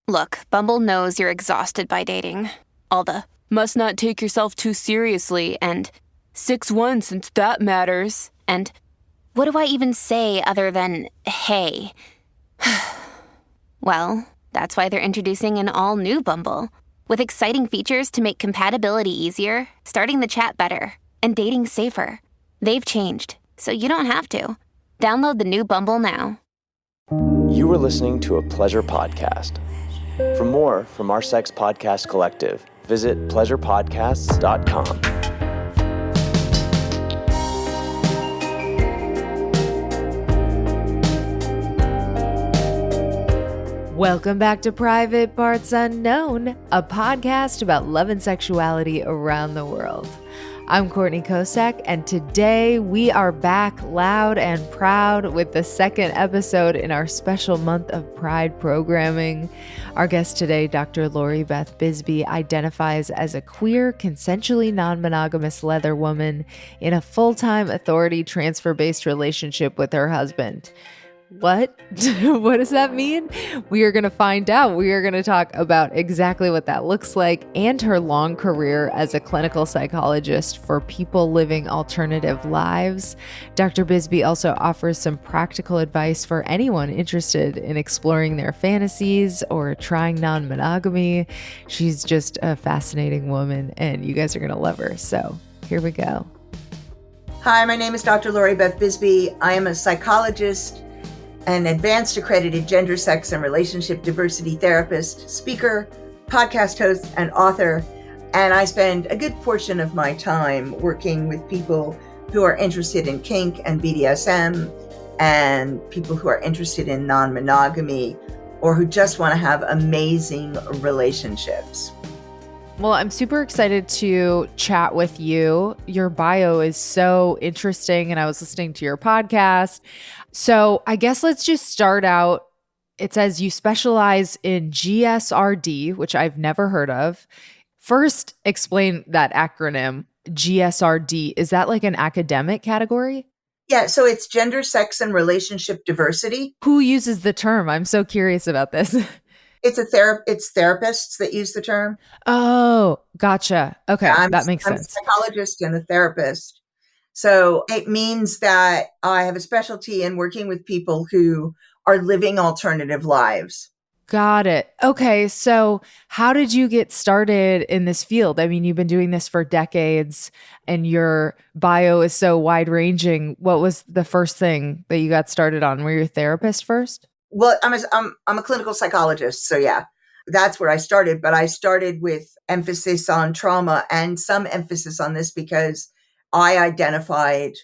Look, Bumble knows you're exhausted by dating. All the must not take yourself too seriously and 6'1" since that matters. And what do I even say other than hey? Well, that's why they're introducing an all-new Bumble with exciting features to make compatibility easier, starting the chat better, and dating safer. They've changed, so you don't have to. Download the new Bumble now. You were listening to a Pleasure podcast. For more from our sex podcast collective, visit pleasurepodcasts.com. Welcome back to Private Parts Unknown, a podcast about love and sexuality around the world. I'm Courtney Kocak, and today we are back loud and proud with the second episode in our special month of Pride programming. Our guest today, Dr. Lori Beth Bisbey, identifies as a queer, consensually non-monogamous leather woman in a full-time authority transfer-based relationship with her husband. What? What does that mean? We are going to find out. We are going to talk about exactly what that looks like and her long career as a clinical psychologist for people living alternative lives. Dr. Bisbey also offers some practical advice for anyone interested in exploring their fantasies or trying non-monogamy. She's just a fascinating woman, and you guys are going to love her. So here we go. Hi, my name is Dr. Lori Beth Bisbey. I am a psychologist, an advanced accredited gender, sex, and relationship diversity therapist, speaker, podcast host, and author. And I spend a good portion of my time working with people who are interested in kink and BDSM, and people who are interested in non-monogamy, or who just want to have amazing relationships. Well, I'm super excited to chat with you. Your bio is so interesting, and I was listening to your podcast. So I guess let's just start out. It says you specialize in GSRD, which I've never heard of. First, explain that acronym, GSRD. Is that like an academic category? Yeah, so it's gender, sex, and relationship diversity. Who uses the term? I'm so curious about this. It's therapists that use the term. Oh, gotcha. Okay, that makes sense. I'm a psychologist and a therapist. So it means that I have a specialty in working with people who are living alternative lives. Got it. Okay, so how did you get started in this field? I mean, you've been doing this for decades and your bio is so wide-ranging. What was the first thing that you got started on? Were you a therapist first? Well, I'm a clinical psychologist, so yeah, that's where I started. But I started with emphasis on trauma and some emphasis on this because I identified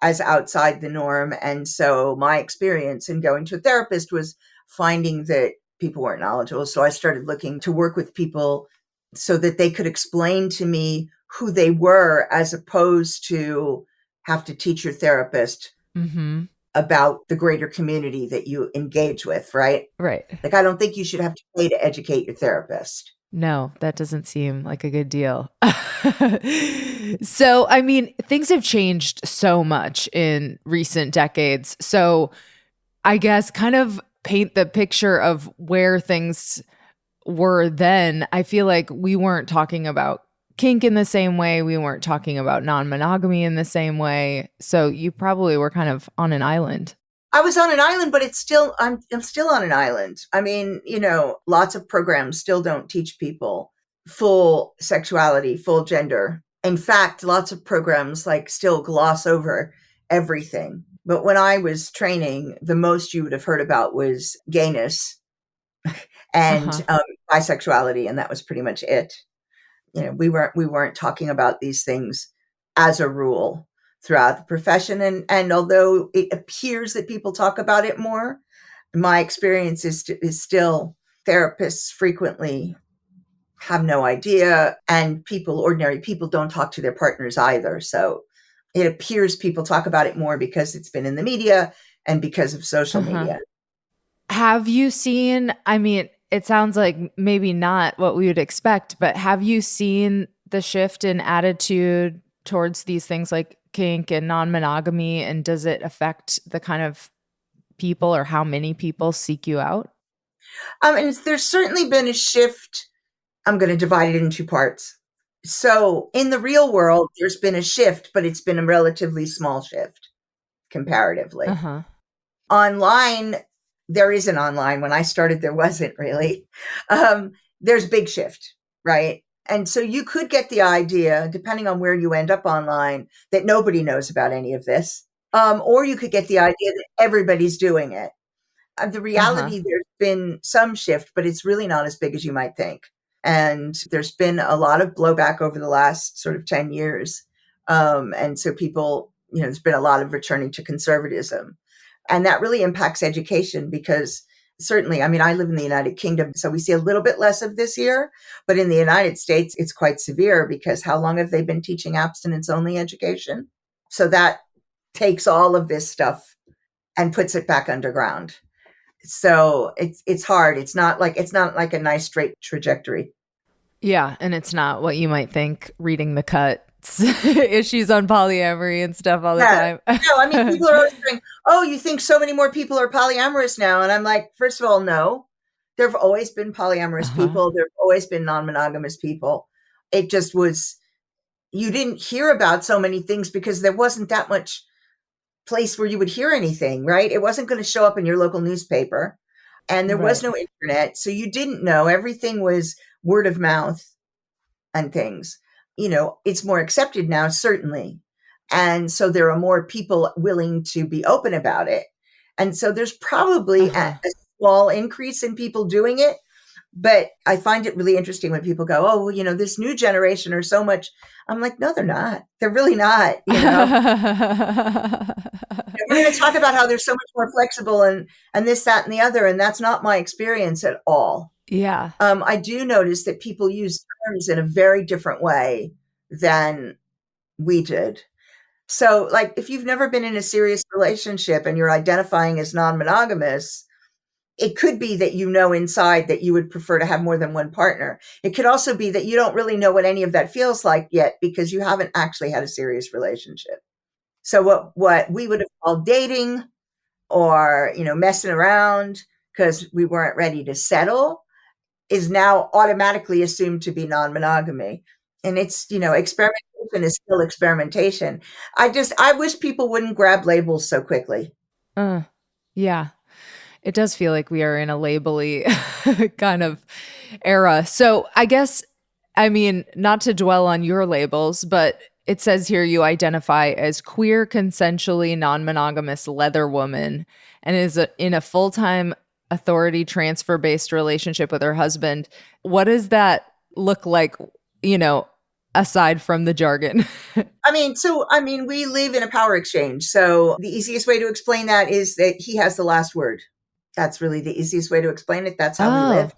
as outside the norm. And so my experience in going to a therapist was finding that people weren't knowledgeable. So I started looking to work with people so that they could explain to me who they were, as opposed to have to teach your therapist about the greater community that you engage with, right? Right. Like, I don't think you should have to pay to educate your therapist. No, that doesn't seem like a good deal. So, I mean, things have changed so much in recent decades. So I guess kind of paint the picture of where things were then. I feel like we weren't talking about kink in the same way. We weren't talking about non-monogamy in the same way. So you probably were kind of on an island. I was on an island, but I'm still on an island. I mean, lots of programs still don't teach people full sexuality, full gender. In fact, lots of programs still gloss over everything. But when I was training, the most you would have heard about was gayness and bisexuality, and that was pretty much it. We weren't talking about these things as a rule throughout the profession. And although it appears that people talk about it more, my experience is still therapists frequently have no idea, and ordinary people don't talk to their partners either. So it appears people talk about it more because it's been in the media and because of social media. Have you seen, I mean, it sounds like maybe not what we would expect, but have you seen the shift in attitude towards these things like kink and non-monogamy, and does it affect the kind of people or how many people seek you out? And there's certainly been a shift. I'm going to divide it in two parts. So in the real world, there's been a shift, but it's been a relatively small shift comparatively. Uh-huh. Online, there isn't online. When I started, there wasn't really. There's a big shift, right? And so you could get the idea, depending on where you end up online, that nobody knows about any of this. Or you could get the idea that everybody's doing it. The reality, there's been some shift, but it's really not as big as you might think. And there's been a lot of blowback over the last sort of 10 years. And so people, there's been a lot of returning to conservatism. And that really impacts education because certainly, I live in the United Kingdom, so we see a little bit less of this here. But in the United States, it's quite severe because how long have they been teaching abstinence-only education? So that takes all of this stuff and puts it back underground. So it's hard. It's not like a nice straight trajectory. Yeah, and it's not what you might think reading the Cut issues on polyamory and stuff all the time. No, people are always saying, "Oh, you think so many more people are polyamorous now?" And I'm like, first of all, no. There have always been polyamorous people. There have always been non-monogamous people. It just was, you didn't hear about so many things because there wasn't that much place where you would hear anything, right? It wasn't going to show up in your local newspaper. And there was no internet. So you didn't know. Everything was word of mouth and things. It's more accepted now, certainly. And so there are more people willing to be open about it. And so there's probably a small increase in people doing it. But I find it really interesting when people go, "Oh, well, this new generation are so much." I'm like, no, they're not. They're really not. We're going to talk about how they're so much more flexible and this, that, and the other. And that's not my experience at all. Yeah. I do notice that people use terms in a very different way than we did. So, like, if you've never been in a serious relationship and you're identifying as non-monogamous, it could be that inside that you would prefer to have more than one partner. It could also be that you don't really know what any of that feels like yet because you haven't actually had a serious relationship. So what we would have called dating or, messing around because we weren't ready to settle is now automatically assumed to be non-monogamy. And it's, experimentation is still experimentation. I wish people wouldn't grab labels so quickly. Yeah. It does feel like we are in a label-y kind of era. So I guess, not to dwell on your labels, but it says here you identify as queer, consensually non-monogamous leather woman and is in a full-time authority transfer-based relationship with her husband. What does that look like, aside from the jargon? We live in a power exchange. So the easiest way to explain that is that he has the last word. That's really the easiest way to explain it. That's how we live.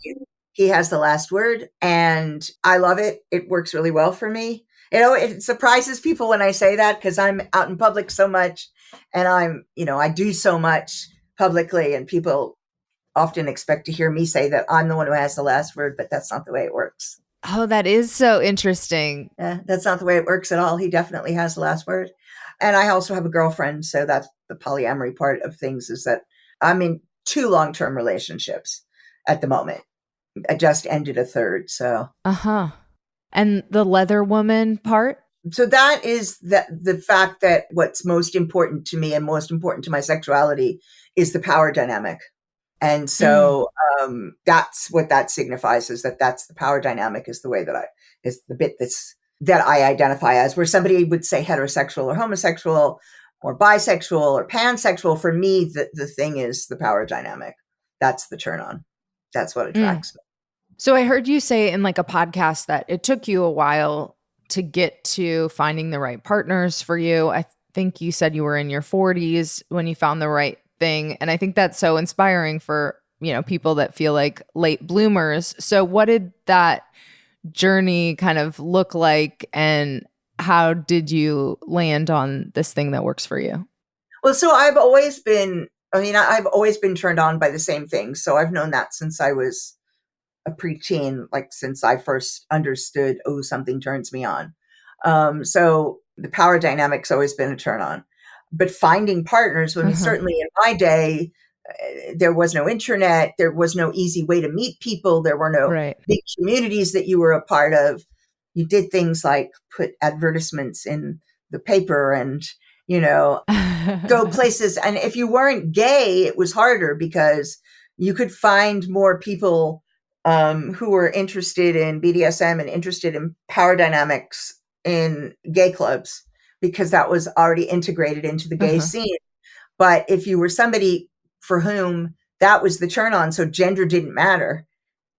He has the last word and I love it. It works really well for me. It surprises people when I say that because I'm out in public so much and I do so much publicly and people often expect to hear me say that I'm the one who has the last word, but that's not the way it works. Oh, that is so interesting. That's not the way it works at all. He definitely has the last word. And I also have a girlfriend. So that's the polyamory part of things is that I'm in 2 long-term relationships at the moment. I just ended a third. So. And the leather woman part? So that is the fact that what's most important to me and most important to my sexuality is the power dynamic. And so that's what that signifies is that's the power dynamic is the way is the bit that I identify as, where somebody would say heterosexual or homosexual or bisexual or pansexual. For me, the thing is the power dynamic. That's the turn on. That's what attracts me. So I heard you say in like a podcast that it took you a while to get to finding the right partners for you. I think you said you were in your 40s when you found the right thing. And I think that's so inspiring for, people that feel like late bloomers. So what did that journey kind of look like and how did you land on this thing that works for you? Well, so I've always been turned on by the same thing. So I've known that since I was a preteen, like since I first understood, something turns me on. So the power dynamic's always been a turn on. But finding partners, certainly in my day, there was no internet. There was no easy way to meet people. There were no Right. big communities that you were a part of. You did things like put advertisements in the paper and, go places. And if you weren't gay, it was harder because you could find more people who were interested in BDSM and interested in power dynamics in gay clubs, because that was already integrated into the gay scene. But if you were somebody for whom that was the turn on, so gender didn't matter.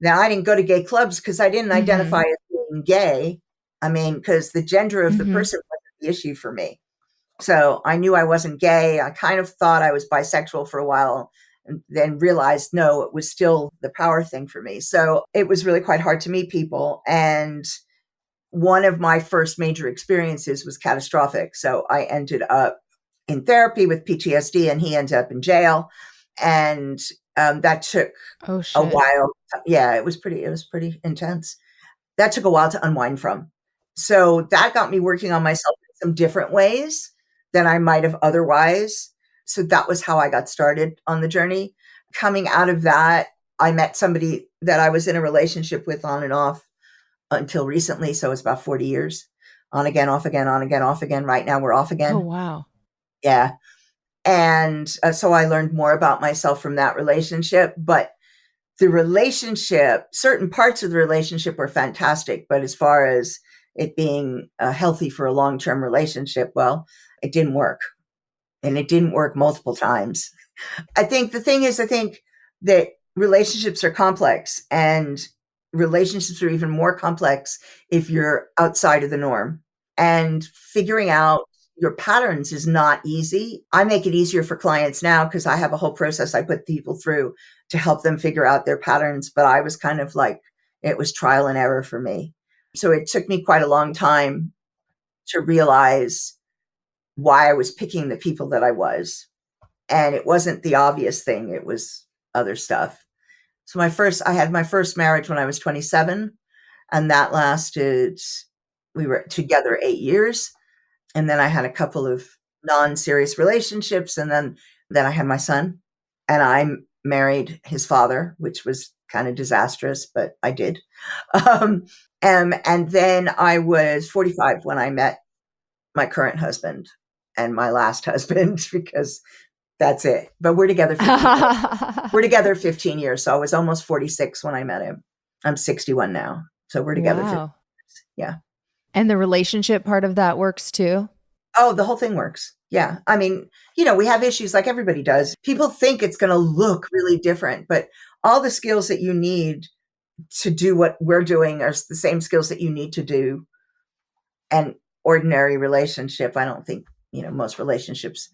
Now, I didn't go to gay clubs because I didn't identify as being gay. I mean, because the gender of the person wasn't the issue for me. So I knew I wasn't gay. I kind of thought I was bisexual for a while, and then realized, no, it was still the power thing for me. So it was really quite hard to meet people. And one of my first major experiences was catastrophic. So I ended up in therapy with PTSD, and he ended up in jail. And that took a while. Yeah, it was pretty intense. That took a while to unwind from. So that got me working on myself in some different ways than I might have otherwise. So that was how I got started on the journey. Coming out of that, I met somebody that I was in a relationship with on and off until recently. So it's about 40 years. On again, off again, on again, off again. Right now we're off again. Oh, wow. Yeah. And so I learned more about myself from that relationship. But the relationship, certain parts of the relationship were fantastic. But as far as it being healthy for a long-term relationship, well, it didn't work. And it didn't work multiple times. I think that relationships are complex, and relationships are even more complex if you're outside of the norm. And figuring out your patterns is not easy. I make it easier for clients now because I have a whole process I put people through to help them figure out their patterns. But I was kind of like, it was trial and error for me. So it took me quite a long time to realize why I was picking the people that I was. And it wasn't the obvious thing. It was other stuff. So I had my first marriage when I was 27, and that lasted, we were together 8 years. And then I had a couple of non-serious relationships. And then I had my son, and I married his father, which was kind of disastrous, but I did. And then I was 45 when I met my current husband and my last husband, because that's it. But we're together 15 years. We're together 15 years. So I was almost 46 when I met him. I'm 61 now. So we're together 15 years. Yeah. And the relationship part of that works too? Oh, the whole thing works. Yeah. I mean, we have issues like everybody does. People think it's going to look really different, but all the skills that you need to do what we're doing are the same skills that you need to do an ordinary relationship. I don't think, most relationships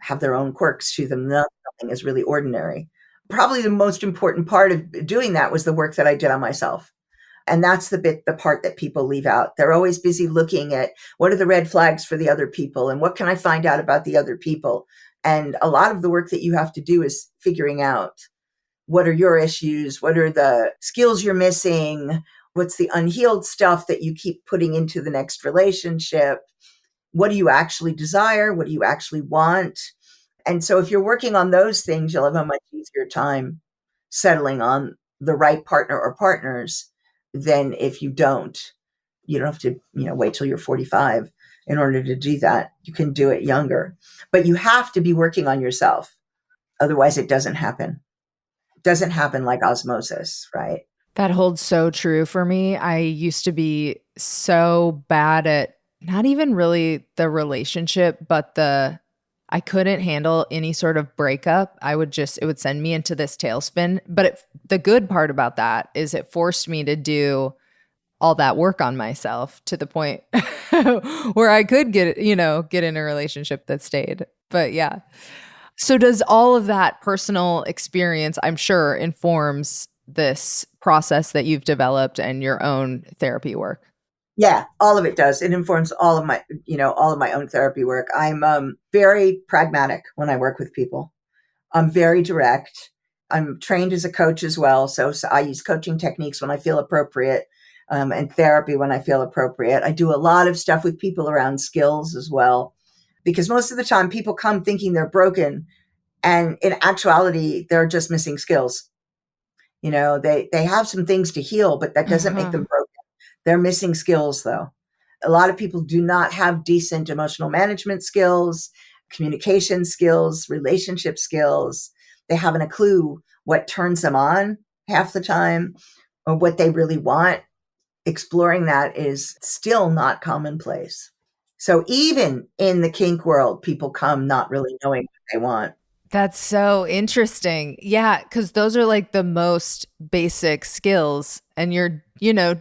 have their own quirks to them. Nothing is really ordinary. Probably the most important part of doing that was the work that I did on myself. And that's the part that people leave out. They're always busy looking at what are the red flags for the other people and what can I find out about the other people. And a lot of the work that you have to do is figuring out what are your issues, what are the skills you're missing, what's the unhealed stuff that you keep putting into the next relationship, what do you actually desire, what do you actually want. And so if you're working on those things, you'll have a much easier time settling on the right partner or partners than if you don't. You don't have to, wait till you're 45 in order to do that. You can do it younger, but you have to be working on yourself. Otherwise it doesn't happen. It doesn't happen like osmosis, right? That holds so true for me. I used to be so bad at not even really the relationship, but I couldn't handle any sort of breakup. It would send me into this tailspin. But the good part about that is it forced me to do all that work on myself to the point where I could get in a relationship that stayed. But yeah. So does all of that personal experience, I'm sure, informs this process that you've developed and your own therapy work? Yeah, all of it does. It informs all of my own therapy work. I'm very pragmatic when I work with people. I'm very direct. I'm trained as a coach as well. So I use coaching techniques when I feel appropriate, and therapy when I feel appropriate. I do a lot of stuff with people around skills as well, because most of the time people come thinking they're broken And in actuality, they're just missing skills. They have some things to heal, but that doesn't make them broken. They're missing skills, though. A lot of people do not have decent emotional management skills, communication skills, relationship skills. They haven't a clue what turns them on half the time or what they really want. Exploring that is still not commonplace. So even in the kink world, people come not really knowing what they want. That's so interesting. Yeah, because those are like the most basic skills. And you're,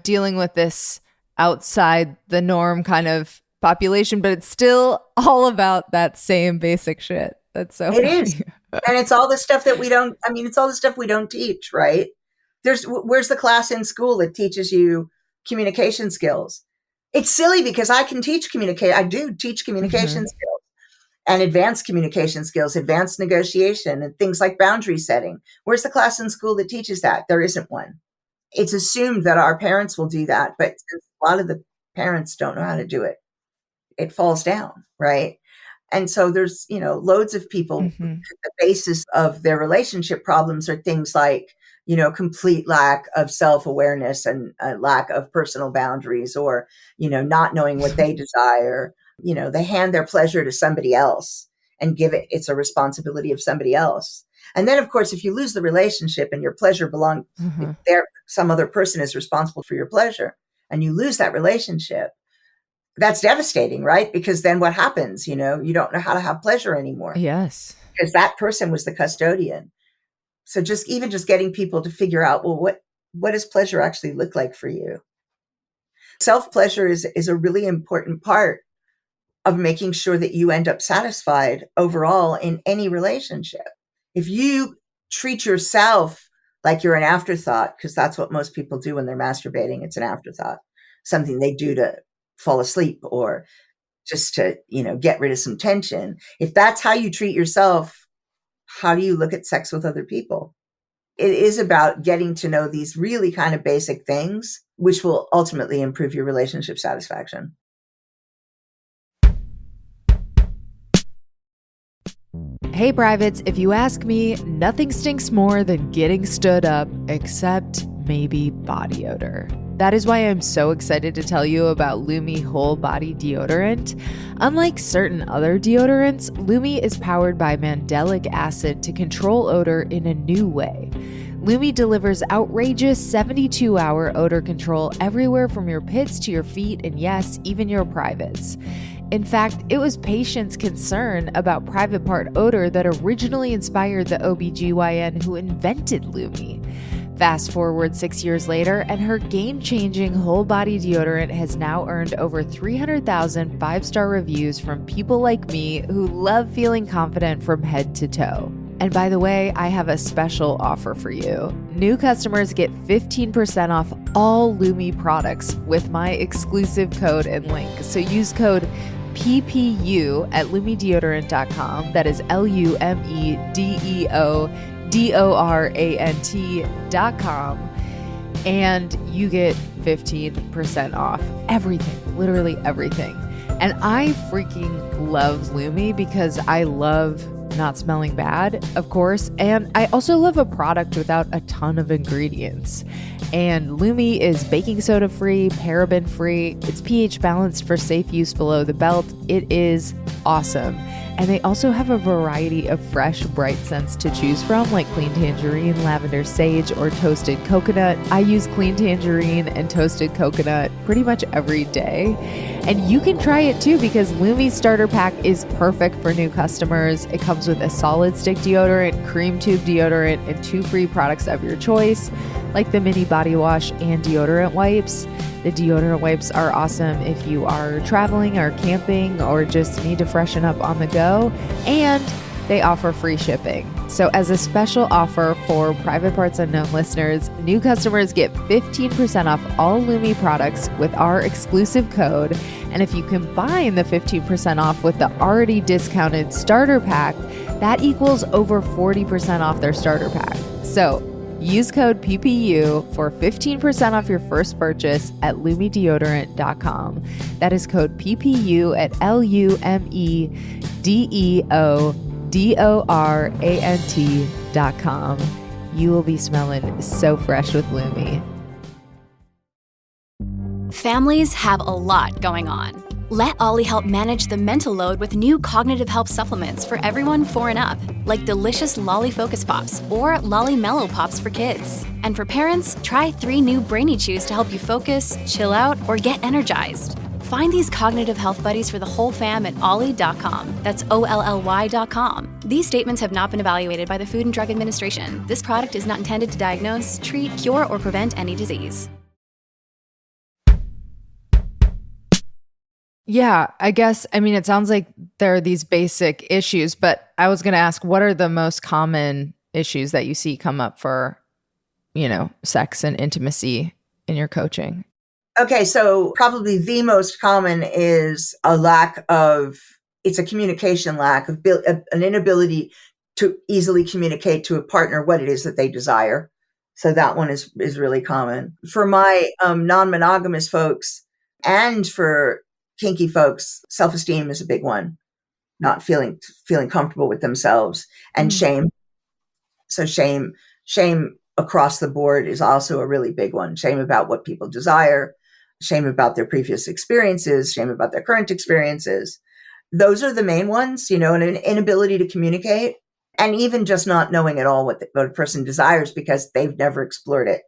dealing with this outside the norm kind of population, but it's still all about that same basic shit. That's so It funny. is. And it's all the stuff that it's all the stuff we don't teach, right? Where's the class in school that teaches you communication skills? It's silly because I can teach I do teach communication skills and advanced communication skills, advanced negotiation, and things like boundary setting. Where's the class in school that teaches that? There isn't one. It's assumed that our parents will do that, but a lot of the parents don't know how to do it. It falls down, right? And so there's, loads of people, the basis of their relationship problems are things like, complete lack of self-awareness and a lack of personal boundaries, or, not knowing what they desire. They hand their pleasure to somebody else and it's a responsibility of somebody else. And then, of course, if you lose the relationship and your pleasure belongs there, some other person is responsible for your pleasure, and you lose that relationship, that's devastating, right? Because then what happens? You don't know how to have pleasure anymore. Yes. Because that person was the custodian. So just getting people to figure out, well, what does pleasure actually look like for you? Self-pleasure is a really important part of making sure that you end up satisfied overall in any relationship. If you treat yourself like you're an afterthought, because that's what most people do when they're masturbating, it's an afterthought, something they do to fall asleep or just to, get rid of some tension. If that's how you treat yourself, how do you look at sex with other people? It is about getting to know these really kind of basic things, which will ultimately improve your relationship satisfaction. Hey, privates, if you ask me, nothing stinks more than getting stood up, except maybe body odor. That is why I'm so excited to tell you about Lumi Whole Body Deodorant. Unlike certain other deodorants, Lumi is powered by mandelic acid to control odor in a new way. Lumi delivers outrageous 72-hour odor control everywhere from your pits to your feet and yes, even your privates. In fact, it was patients' concern about private part odor that originally inspired the OBGYN who invented Lumi. Fast forward 6 years later, and her game-changing whole body deodorant has now earned over 300,000 5-star reviews from people like me who love feeling confident from head to toe. And by the way, I have a special offer for you. New customers get 15% off all Lumi products with my exclusive code and link. So use code PPU at lumideodorant.com. That is LumiDeodorant.com. And you get 15% off everything, literally everything. And I freaking love Lumi because I love not smelling bad, of course. And I also love a product without a ton of ingredients. And Lumi is baking soda free, paraben free. It's pH balanced for safe use below the belt. It is awesome. And they also have a variety of fresh, bright scents to choose from, like clean tangerine, lavender sage, or toasted coconut. I use clean tangerine and toasted coconut pretty much every day. And you can try it too, because Lumi's starter pack is perfect for new customers. It comes with a solid stick deodorant, cream tube deodorant, and 2 free products of your choice, like the mini body wash and deodorant wipes. The deodorant wipes are awesome if you are traveling or camping or just need to freshen up on the go, and they offer free shipping. So as a special offer for Private Parts Unknown listeners, new customers get 15% off all Lumi products with our exclusive code. And if you combine the 15% off with the already discounted starter pack, that equals over 40% off their starter pack. So use code PPU for 15% off your first purchase at lumideodorant.com. That is code PPU at LumiDeodorant.com. DORANT.com. You will be smelling so fresh with Lumi. Families have a lot going on. Let Ollie help manage the mental load with new cognitive help supplements for everyone 4 and up, like delicious Lolly Focus Pops or Lolly Mellow Pops for kids. And for parents, try 3 new Brainy Chews to help you focus, chill out, or get energized. Find these cognitive health buddies for the whole fam at ollie.com. That's OLLY.com. These statements have not been evaluated by the Food and Drug Administration. This product is not intended to diagnose, treat, cure, or prevent any disease. Yeah, I guess, I mean, it sounds like there are these basic issues, but I was going to ask, what are the most common issues that you see come up for, sex and intimacy in your coaching? Okay, so probably the most common is it's a communication lack of an inability to easily communicate to a partner what it is that they desire. So that one is really common. For my non-monogamous folks and for kinky folks, self-esteem is a big one. Not feeling comfortable with themselves, and shame. So shame across the board is also a really big one. Shame about what people desire, shame about their previous experiences, shame about their current experiences. Those are the main ones, and an inability to communicate, and even just not knowing at all what a person desires because they've never explored it.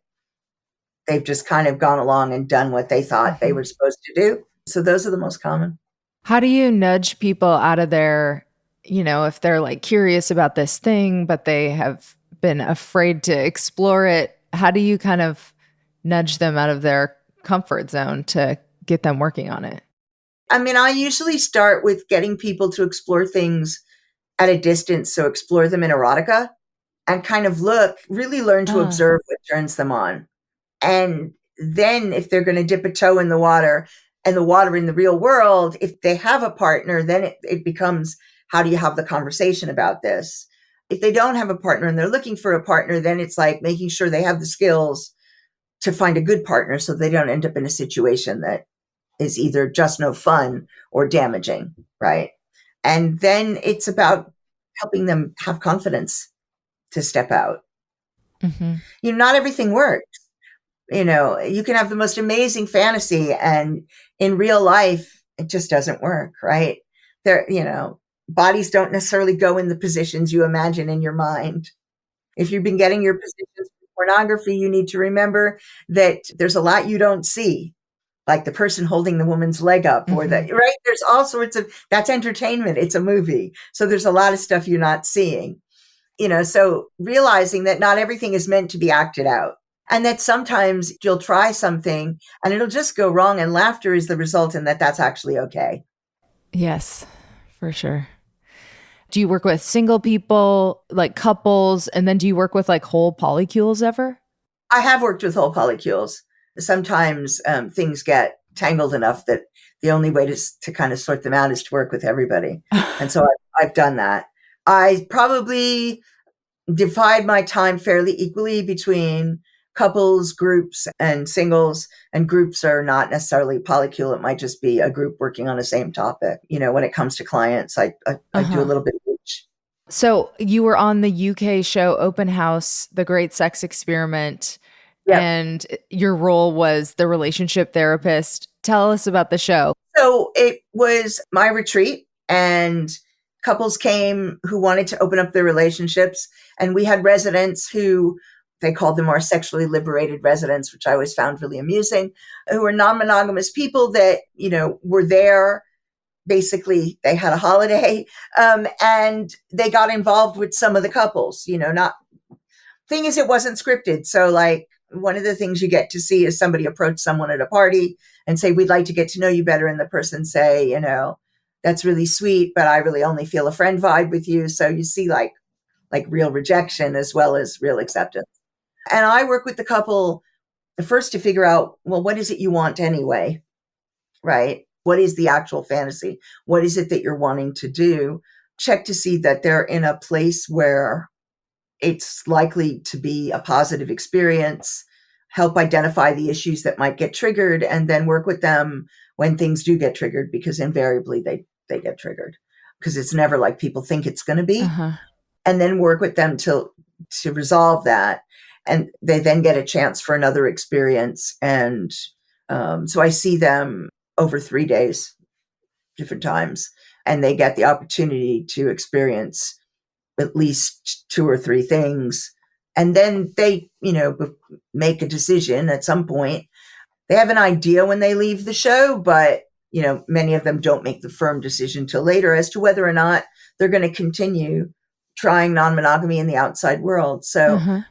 They've just kind of gone along and done what they thought they were supposed to do. So those are the most common. How do you nudge people out of their, if they're like curious about this thing, but they have been afraid to explore it? How do you kind of nudge them out of their comfort zone to get them working on it? I mean, I usually start with getting people to explore things at a distance. So explore them in erotica and kind of really learn to observe what turns them on. And then if they're going to dip a toe in the water, and the water in the real world, if they have a partner, then it becomes, how do you have the conversation about this? If they don't have a partner and they're looking for a partner, then it's like making sure they have the skills to find a good partner so they don't end up in a situation that is either just no fun or damaging, right? And then it's about helping them have confidence to step out. Not everything works. You can have the most amazing fantasy and in real life, it just doesn't work, right? Bodies don't necessarily go in the positions you imagine in your mind. If you've been getting your positions from pornography, you need to remember that there's a lot you don't see, like the person holding the woman's leg up or right? There's all sorts of, that's entertainment. It's a movie. So there's a lot of stuff you're not seeing, so realizing that not everything is meant to be acted out. And that sometimes you'll try something and it'll just go wrong, and laughter is the result, and that's actually okay. Yes, for sure. Do you work with single people, like couples, and then do you work with like whole polycules ever? I have worked with whole polycules. Sometimes things get tangled enough that the only way to kind of sort them out is to work with everybody. And so I've done that. I probably divide my time fairly equally between couples, groups, and singles. And groups are not necessarily polycule. It might just be a group working on the same topic. When it comes to clients, I do a little bit of each. So you were on the UK show Open House, The Great Sex Experiment, and your role was the relationship therapist. Tell us about the show. So it was my retreat, and couples came who wanted to open up their relationships. And we had residents who, they called them our sexually liberated residents, which I always found really amusing, who were non-monogamous people that, were there. Basically, they had a holiday and they got involved with some of the couples, thing is, it wasn't scripted. So like one of the things you get to see is somebody approach someone at a party and say, we'd like to get to know you better. And the person say, that's really sweet, but I really only feel a friend vibe with you. So you see like real rejection as well as real acceptance. And I work with the couple first to figure out, well, what is it you want anyway, right? What is the actual fantasy? What is it that you're wanting to do? Check to see that they're in a place where it's likely to be a positive experience, help identify the issues that might get triggered, and then work with them when things do get triggered, because invariably they get triggered. because it's never like people think it's going to be, Uh-huh. and then work with them to resolve that. And they then get a chance for another experience. And so I see them over 3 days, different times, and they get the opportunity to experience at least 2 or 3 things. And then they, make a decision at some point. They have an idea when they leave the show, but, many of them don't make the firm decision till later as to whether or not they're going to continue trying non-monogamy in the outside world. So Uh-huh.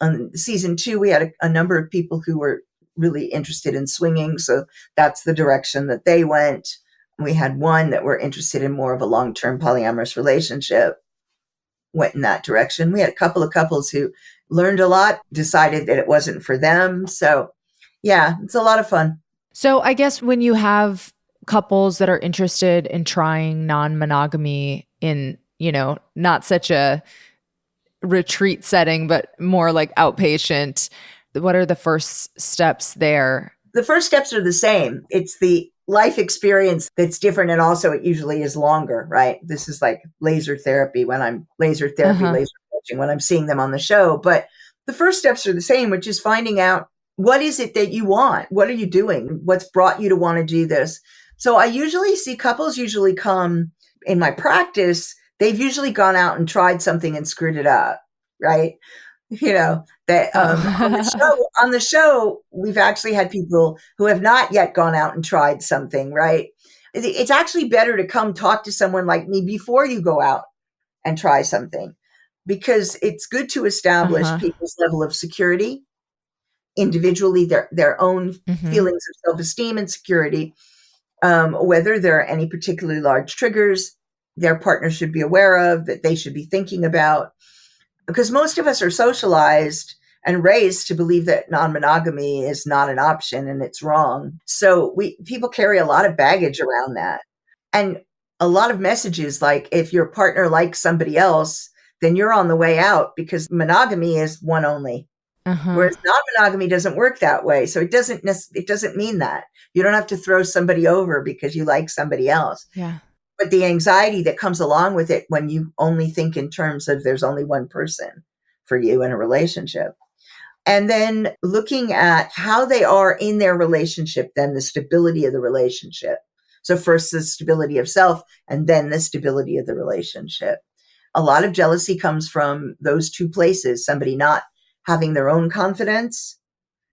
on season 2, we had a number of people who were really interested in swinging. So that's the direction that they went. We had one that were interested in more of a long-term polyamorous relationship, went in that direction. We had a couple of couples who learned a lot, decided that it wasn't for them. So yeah, it's a lot of fun. So I guess when you have couples that are interested in trying non-monogamy in, not such a retreat setting, but more like outpatient, what are the first steps there? The first steps are the same. It's the life experience that's different. And also it usually is longer, right? This is like laser therapy laser coaching when I'm seeing them on the show. But the first steps are the same, which is finding out, what is it that you want? What are you doing? What's brought you to want to do this? So I usually see couples come in my practice. They've usually gone out and tried something and screwed it up, right? That on the show, we've actually had people who have not yet gone out and tried something, right? It's actually better to come talk to someone like me before you go out and try something, because it's good to establish people's level of security individually, their own feelings of self-esteem and security, whether there are any particularly large triggers their partner should be aware of, that they should be thinking about. Because most of us are socialized and raised to believe that non-monogamy is not an option and it's wrong. So people carry a lot of baggage around that. And a lot of messages like, if your partner likes somebody else, then you're on the way out, because monogamy is one only. Whereas non-monogamy doesn't work that way. So it doesn't mean that. You don't have to throw somebody over because you like somebody else. Yeah. But the anxiety that comes along with it when you only think in terms of there's only one person for you in a relationship. And then looking at how they are in their relationship, then the stability of the relationship. So first the stability of self, and then the stability of the relationship. A lot of jealousy comes from those two places. Somebody not having their own confidence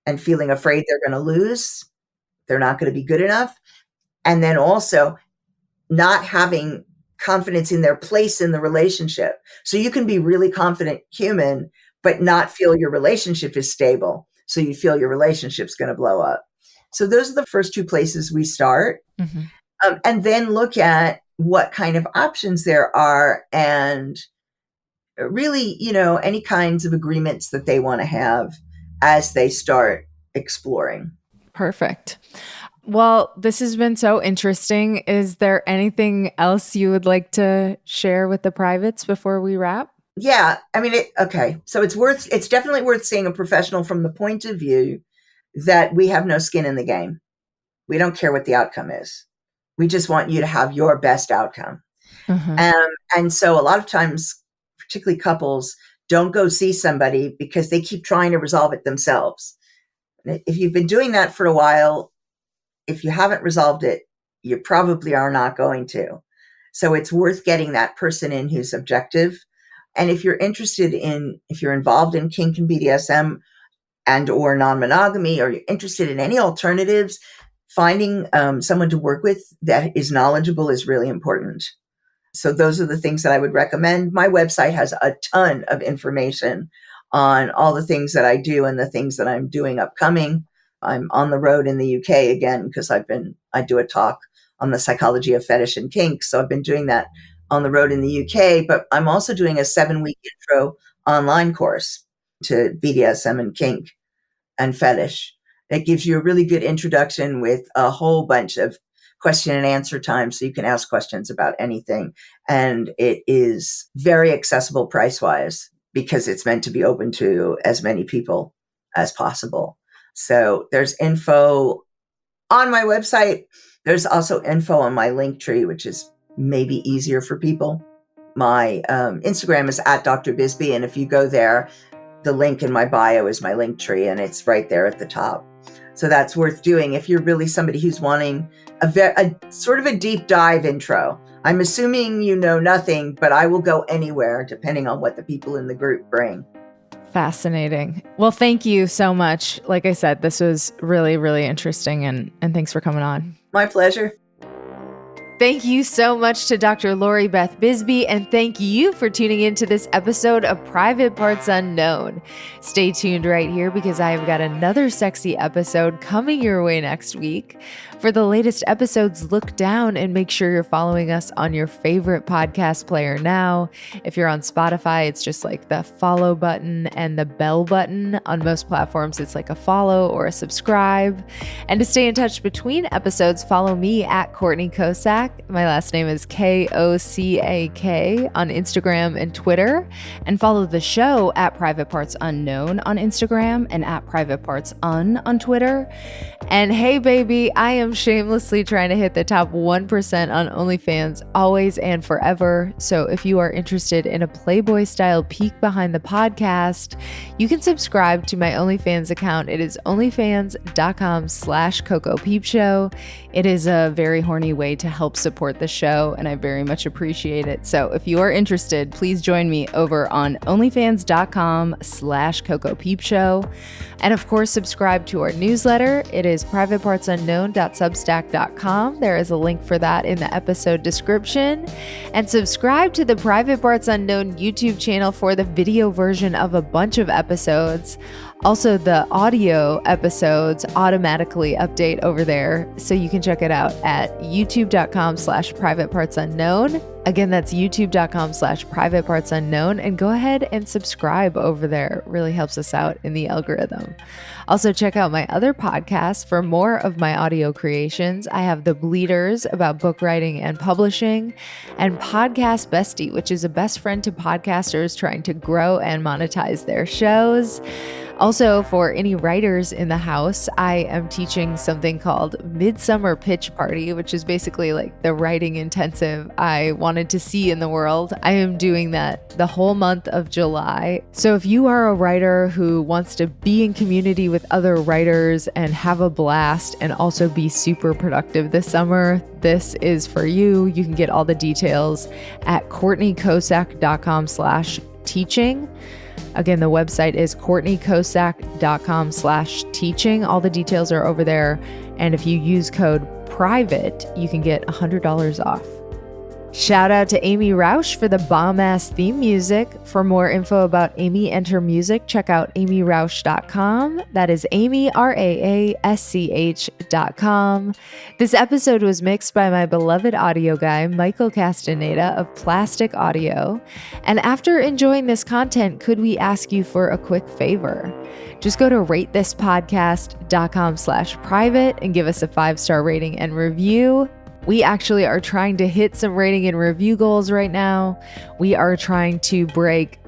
and feeling afraid they're going to lose. They're not going to be good enough. And then also not having confidence in their place in the relationship. So you can be really confident human, but not feel your relationship is stable. So you feel your relationship's going to blow up. So those are the first two places we start. And then look at what kind of options there are, and really, any kinds of agreements that they want to have as they start exploring. Perfect. Well, this has been so interesting. Is there anything else you would like to share with the privates before we wrap? Yeah. I mean, okay. So it's definitely worth seeing a professional from the point of view that we have no skin in the game. We don't care what the outcome is. We just want you to have your best outcome. And so a lot of times, particularly couples, don't go see somebody because they keep trying to resolve it themselves. If you've been doing that for a while, if you haven't resolved it, you probably are not going to. So it's worth getting that person in who's objective. And if you're involved in kink and BDSM and or non-monogamy, or you're interested in any alternatives, finding someone to work with that is knowledgeable is really important. So those are the things that I would recommend. My website has a ton of information on all the things that I do and the things that I'm doing upcoming. I'm on the road in the UK again, because I do a talk on the psychology of fetish and kink. So I've been doing that on the road in the UK, but I'm also doing a 7-week intro online course to BDSM and kink and fetish. It gives you a really good introduction with a whole bunch of question and answer time, so you can ask questions about anything. And it is very accessible price-wise, because it's meant to be open to as many people as possible. So there's info on my website. There's also info on my Linktree, which is maybe easier for people. My Instagram is at Dr. Bisbey. And if you go there, the link in my bio is my link tree, and it's right there at the top. So that's worth doing if you're really somebody who's wanting a sort of a deep dive intro. I'm assuming you know nothing, but I will go anywhere depending on what the people in the group bring. Fascinating. Well, thank you so much. Like I said, this was really, really interesting, and thanks for coming on. My pleasure. Thank you so much to Dr. Lori Beth Bisbey, and thank you for tuning into this episode of Private Parts Unknown. Stay tuned right here because I have got another sexy episode coming your way next week. For the latest episodes, look down and make sure you're following us on your favorite podcast player now. If you're on Spotify, it's just like the follow button and the bell button. On most platforms, it's like a follow or a subscribe. And to stay in touch between episodes, follow me at Courtney Kocak. My last name is Kocak on Instagram and Twitter. And follow the show at Private Parts Unknown on Instagram and at Private Parts on Twitter. And hey, baby, I am shamelessly trying to hit the top 1% on OnlyFans always and forever. So if you are interested in a Playboy style peek behind the podcast, you can subscribe to my OnlyFans account. It is onlyfans.com/CocoPeepShow. It is a very horny way to help support the show, and I very much appreciate it. So if you are interested, please join me over on onlyfans.com/CocoPeepShow. And of course, subscribe to our newsletter. It is privatepartsunknown.substack.com. There is a link for that in the episode description. And subscribe to the Private Parts Unknown YouTube channel for the video version of a bunch of episodes. Also, the audio episodes automatically update over there, so you can check it out at youtube.com/privatepartsunknown. Again, that's youtube.com/privatepartsunknown, and go ahead and subscribe over there. It really helps us out in the algorithm. Also, check out my other podcasts for more of my audio creations. I have The Bleeders about book writing and publishing, and Podcast Bestie, which is a best friend to podcasters trying to grow and monetize their shows. Also, for any writers in the house, I am teaching something called Midsummer Pitch Party, which is basically like the writing intensive I wanted to see in the world. I am doing that the whole month of July. So if you are a writer who wants to be in community with other writers and have a blast and also be super productive this summer, this is for you. You can get all the details at CourtneyKocak.com/teaching. Again, the website is CourtneyKocak.com/teaching. All the details are over there. And if you use code PRIVATE, you can get $100 off. Shout out to Amy Rausch for the bomb-ass theme music. For more info about Amy and her music, check out amyrausch.com. That is Amy, RAASCH.com. This episode was mixed by my beloved audio guy, Michael Castaneda of Plastic Audio. And after enjoying this content, could we ask you for a quick favor? Just go to ratethispodcast.com/private and give us a 5-star rating and review. We actually are trying to hit some rating and review goals right now. We are trying to break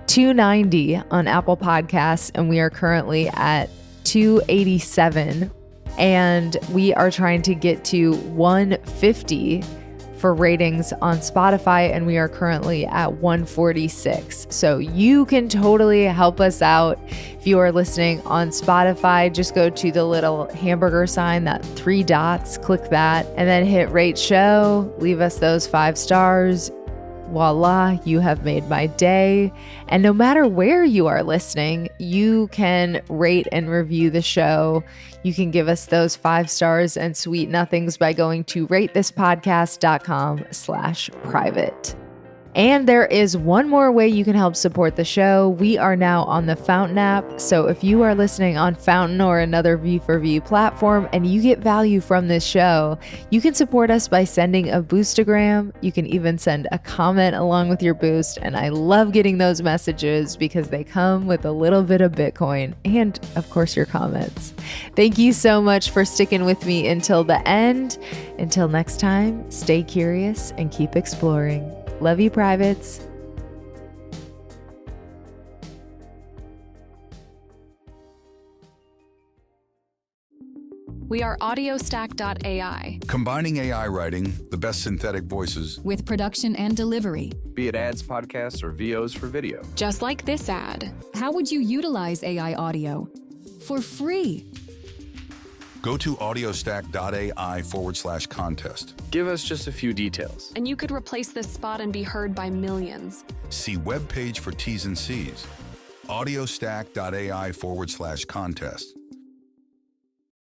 290 on Apple Podcasts, and we are currently at 287. And we are trying to get to 150 for ratings on Spotify, and we are currently at 146. So you can totally help us out. If you are listening on Spotify, just go to the little hamburger sign, that 3 dots, click that, and then hit rate show, leave us those 5 stars. Voila, you have made my day. And no matter where you are listening, you can rate and review the show. You can give us those 5 stars and sweet nothings by going to ratethispodcast.com/private. And there is one more way you can help support the show. We are now on the Fountain app. So if you are listening on Fountain or another V4V platform and you get value from this show, you can support us by sending a boostagram. You can even send a comment along with your boost. And I love getting those messages because they come with a little bit of Bitcoin and, of course, your comments. Thank you so much for sticking with me until the end. Until next time, stay curious and keep exploring. Love you, privates. We are audiostack.ai. Combining AI writing, the best synthetic voices, with production and delivery. Be it ads, podcasts, or VOs for video. Just like this ad. How would you utilize AI audio? For free. Go to audiostack.ai/contest. Give us just a few details. And you could replace this spot and be heard by millions. See webpage for T's and C's. audiostack.ai/contest.